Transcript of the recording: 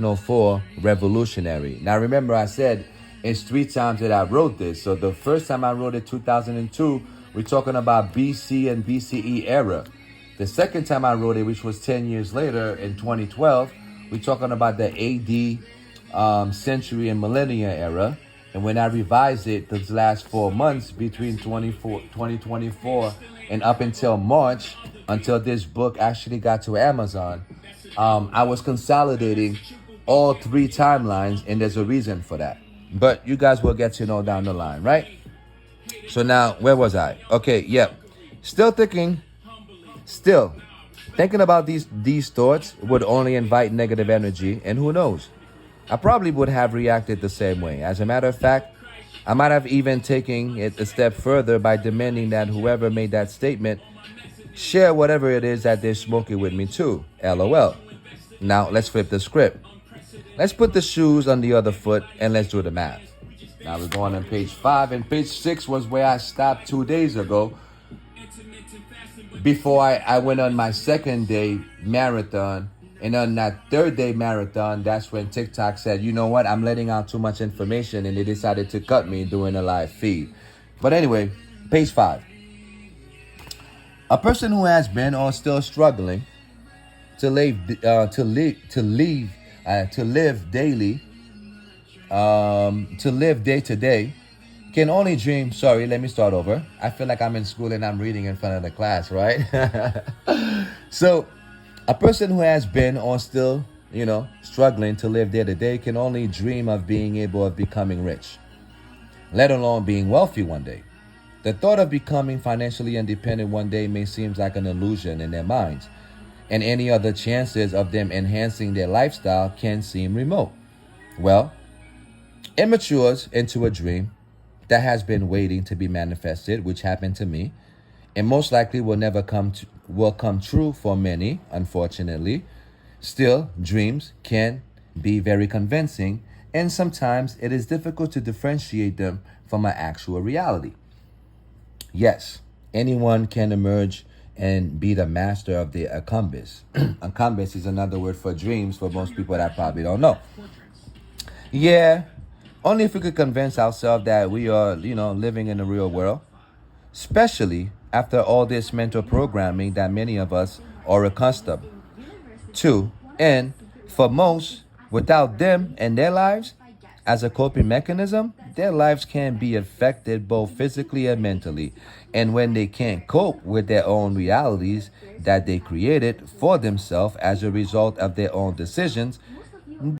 1904 revolutionary. Now remember I said it's 3 times that I wrote this. So the first time I wrote it 2002, we're talking about BC and BCE era. The second time I wrote it, which was 10 years later in 2012, we're talking about the AD century and millennia era. And when I revised it those last 4 months between 2024 and up until March, until this book actually got to Amazon, I was consolidating all 3 timelines, and there's a reason for that. But you guys will get to know down the line, right? So now, where was I? Okay, yeah. Still thinking, still thinking about these thoughts would only invite negative energy, and who knows? I probably would have reacted the same way. As a matter of fact, I might have even taken it a step further by demanding that whoever made that statement share whatever it is that they're smoking with me too. LOL. Now let's flip the script. Let's put the shoes on the other foot and let's do the math. Now we're going on page 5, and page 6 was where I stopped 2 days ago before I went on my second day marathon. And on that third day marathon, that's when TikTok said, you know what, I'm letting out too much information, and they decided to cut me doing a live feed. But anyway, page 5. A person who has been or still struggling to live daily, to live day to day, can only dream. Sorry, let me start over. I feel like I'm in school and I'm reading in front of the class, right? So, a person who has been or still, struggling to live day to day can only dream of being able of becoming rich, let alone being wealthy one day. The thought of becoming financially independent one day may seem like an illusion in their minds, and any other chances of them enhancing their lifestyle can seem remote. Well, it matures into a dream that has been waiting to be manifested, which happened to me, and most likely will come true for many, unfortunately. Still, dreams can be very convincing, and sometimes it is difficult to differentiate them from an actual reality. Yes, anyone can emerge and be the master of the accumbens. Accumbens is another word for dreams for most people that probably don't know. Yeah, only if we could convince ourselves that we are, living in the real world, especially after all this mental programming that many of us are accustomed to. And for most, without them and their lives as a coping mechanism, their lives can be affected both physically and mentally. And when they can't cope with their own realities that they created for themselves as a result of their own decisions,